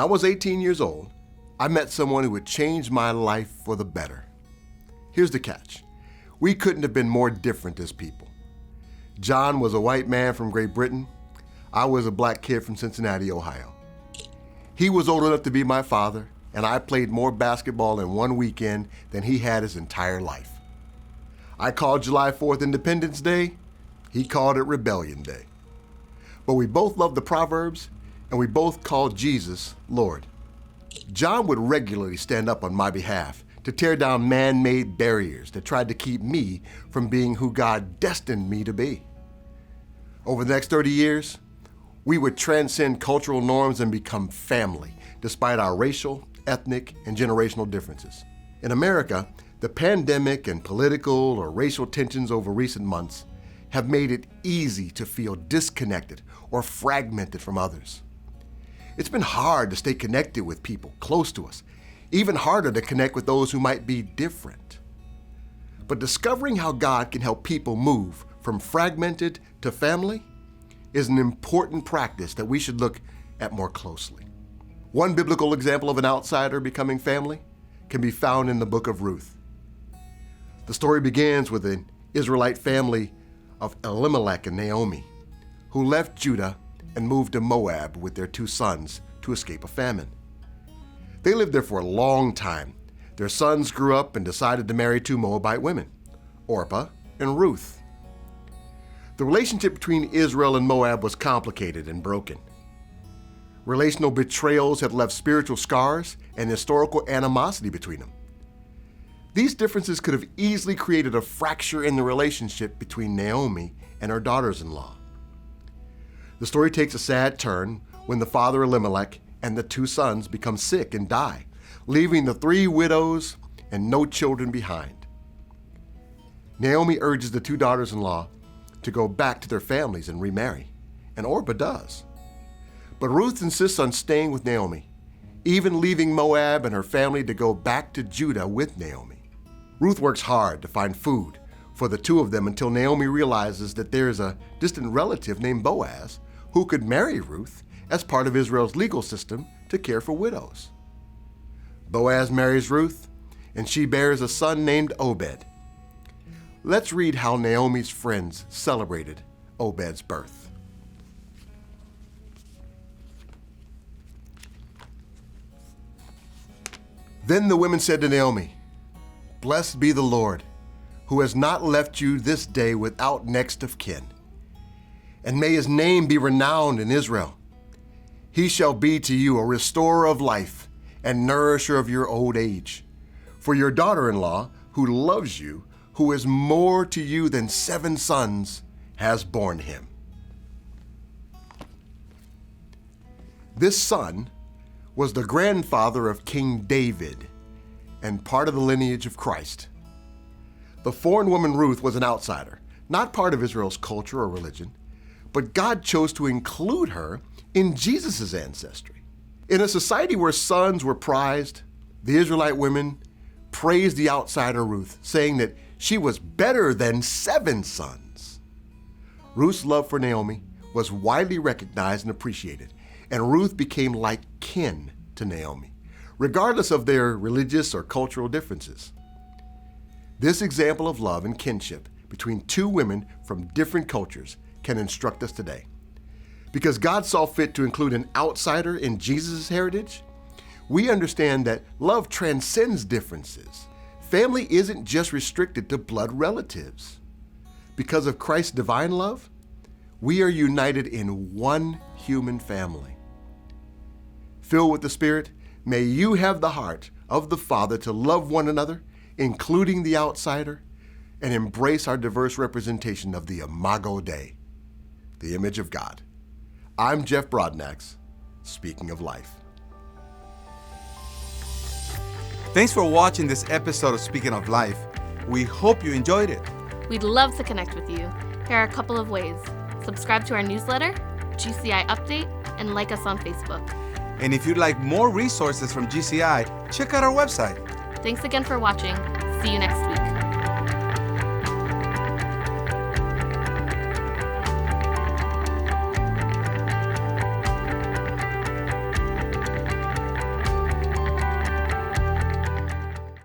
I was 18 years old, I met someone who would change my life for the better. Here's the catch. We couldn't have been more different as people. John was a white man from Great Britain. I was a black kid from Cincinnati, Ohio. He was old enough to be my father, and I played more basketball in one weekend than he had his entire life. I called July 4th Independence Day. He called it Rebellion Day. But we both loved the Proverbs, and we both called Jesus Lord. John would regularly stand up on my behalf to tear down man-made barriers that tried to keep me from being who God destined me to be. Over the next 30 years, we would transcend cultural norms and become family, despite our racial, ethnic, and generational differences. In America, the pandemic and political or racial tensions over recent months have made it easy to feel disconnected or fragmented from others. It's been hard to stay connected with people close to us, even harder to connect with those who might be different. But discovering how God can help people move from fragmented to family is an important practice that we should look at more closely. One biblical example of an outsider becoming family can be found in the book of Ruth. The story begins with an Israelite family of Elimelech and Naomi, who left Judah and moved to Moab with their 2 sons to escape a famine. They lived there for a long time. Their sons grew up and decided to marry 2 Moabite women, Orpah and Ruth. The relationship between Israel and Moab was complicated and broken. Relational betrayals had left spiritual scars and historical animosity between them. These differences could have easily created a fracture in the relationship between Naomi and her daughters-in-law. The story takes a sad turn when the father Elimelech and the 2 sons become sick and die, leaving the 3 widows and no children behind. Naomi urges the 2 daughters-in-law to go back to their families and remarry, and Orpah does. But Ruth insists on staying with Naomi, even leaving Moab and her family to go back to Judah with Naomi. Ruth works hard to find food for the 2 of them until Naomi realizes that there is a distant relative named Boaz who could marry Ruth as part of Israel's legal system to care for widows. Boaz marries Ruth, and she bears a son named Obed. Let's read how Naomi's friends celebrated Obed's birth. Then the women said to Naomi, "Blessed be the Lord, who has not left you this day without next of kin. And may his name be renowned in Israel. He shall be to you a restorer of life and nourisher of your old age. For your daughter-in-law, who loves you, who is more to you than 7 sons, has borne him." This son was the grandfather of King David and part of the lineage of Christ. The foreign woman Ruth was an outsider, not part of Israel's culture or religion, but God chose to include her in Jesus' ancestry. In a society where sons were prized, the Israelite women praised the outsider Ruth, saying that she was better than 7 sons. Ruth's love for Naomi was widely recognized and appreciated, and Ruth became like kin to Naomi, regardless of their religious or cultural differences. This example of love and kinship between 2 women from different cultures can instruct us today. Because God saw fit to include an outsider in Jesus' heritage, we understand that love transcends differences. Family isn't just restricted to blood relatives. Because of Christ's divine love, we are united in one human family. Filled with the Spirit, may you have the heart of the Father to love one another, including the outsider, and embrace our diverse representation of the Imago Dei, the image of God. I'm Jeff Broadnax, speaking of life. Thanks for watching this episode of Speaking of Life. We hope you enjoyed it. We'd love to connect with you. Here are a couple of ways. Subscribe to our newsletter, GCI Update, and like us on Facebook. And if you'd like more resources from GCI, check out our website. Thanks again for watching. See you next week.